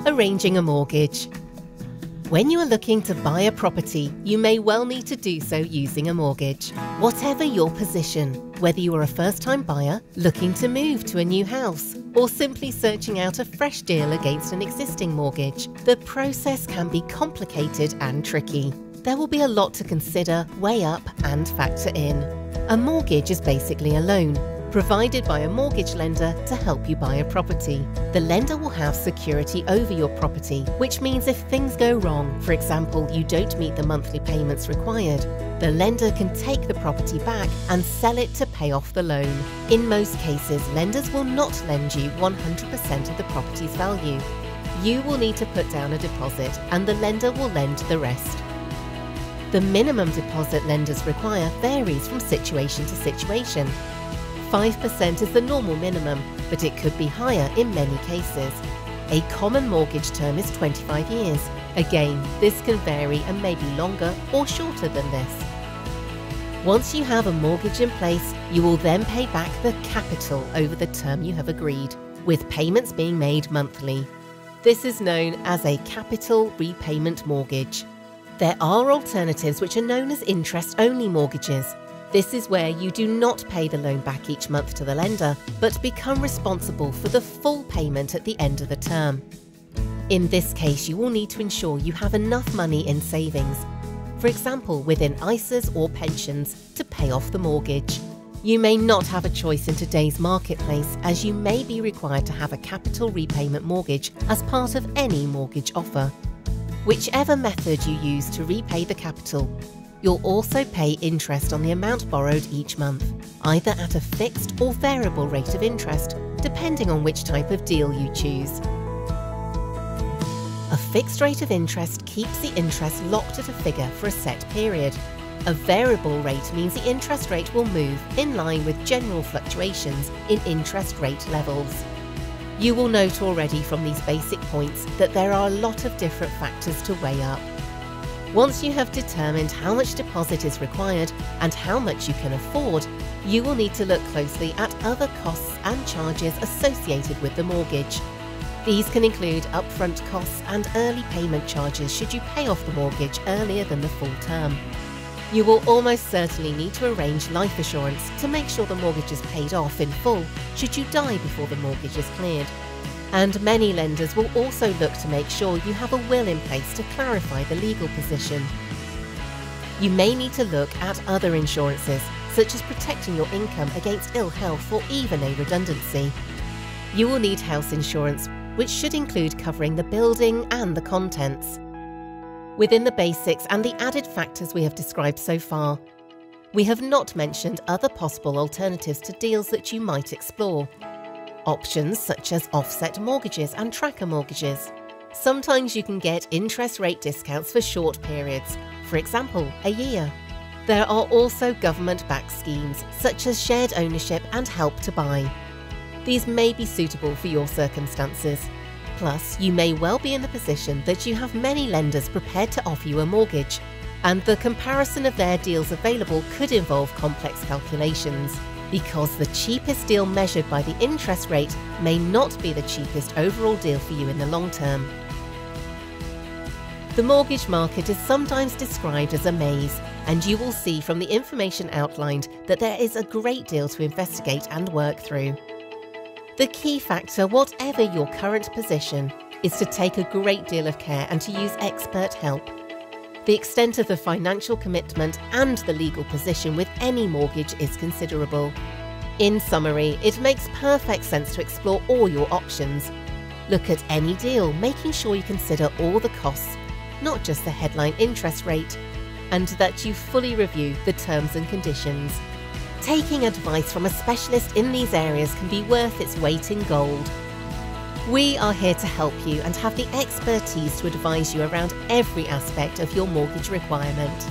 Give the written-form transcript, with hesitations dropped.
Arranging a mortgage. When you are looking to buy a property, you may well need to do so using a mortgage. Whatever your position, whether you are a first-time buyer, looking to move to a new house, or simply searching out a fresh deal against an existing mortgage, the process can be complicated and tricky. There will be a lot to consider, weigh up, and factor in. A mortgage is basically a loan, provided by a mortgage lender to help you buy a property. The lender will have security over your property, which means if things go wrong, for example, you don't meet the monthly payments required, the lender can take the property back and sell it to pay off the loan. In most cases, lenders will not lend you 100% of the property's value. You will need to put down a deposit and the lender will lend the rest. The minimum deposit lenders require varies from situation to situation. 5% is the normal minimum, but it could be higher in many cases. A common mortgage term is 25 years. Again, this can vary and may be longer or shorter than this. Once you have a mortgage in place, you will then pay back the capital over the term you have agreed, with payments being made monthly. This is known as a capital repayment mortgage. There are alternatives which are known as interest-only mortgages. This is where you do not pay the loan back each month to the lender, but become responsible for the full payment at the end of the term. In this case, you will need to ensure you have enough money in savings, for example within ISAs or pensions, to pay off the mortgage. You may not have a choice in today's marketplace, as you may be required to have a capital repayment mortgage as part of any mortgage offer. Whichever method you use to repay the capital, you'll also pay interest on the amount borrowed each month, either at a fixed or variable rate of interest, depending on which type of deal you choose. A fixed rate of interest keeps the interest locked at a figure for a set period. A variable rate means the interest rate will move in line with general fluctuations in interest rate levels. You will note already from these basic points that there are a lot of different factors to weigh up. Once you have determined how much deposit is required and how much you can afford, you will need to look closely at other costs and charges associated with the mortgage. These can include upfront costs and early payment charges should you pay off the mortgage earlier than the full term. You will almost certainly need to arrange life assurance to make sure the mortgage is paid off in full should you die before the mortgage is cleared. And many lenders will also look to make sure you have a will in place to clarify the legal position. You may need to look at other insurances, such as protecting your income against ill health or even a redundancy. You will need house insurance, which should include covering the building and the contents. Within the basics and the added factors we have described so far, we have not mentioned other possible alternatives to deals that you might explore. Options such as offset mortgages and tracker mortgages. Sometimes you can get interest rate discounts for short periods, for example, a year. There are also government-backed schemes such as shared ownership and help to buy. These may be suitable for your circumstances. Plus, you may well be in the position that you have many lenders prepared to offer you a mortgage, and the comparison of their deals available could involve complex calculations, because the cheapest deal measured by the interest rate may not be the cheapest overall deal for you in the long term. The mortgage market is sometimes described as a maze, and you will see from the information outlined that there is a great deal to investigate and work through. The key factor, whatever your current position, is to take a great deal of care and to use expert help. The extent of the financial commitment and the legal position with any mortgage is considerable. In summary, it makes perfect sense to explore all your options. Look at any deal, making sure you consider all the costs, not just the headline interest rate, and that you fully review the terms and conditions. Taking advice from a specialist in these areas can be worth its weight in gold. We are here to help you and have the expertise to advise you around every aspect of your mortgage requirement.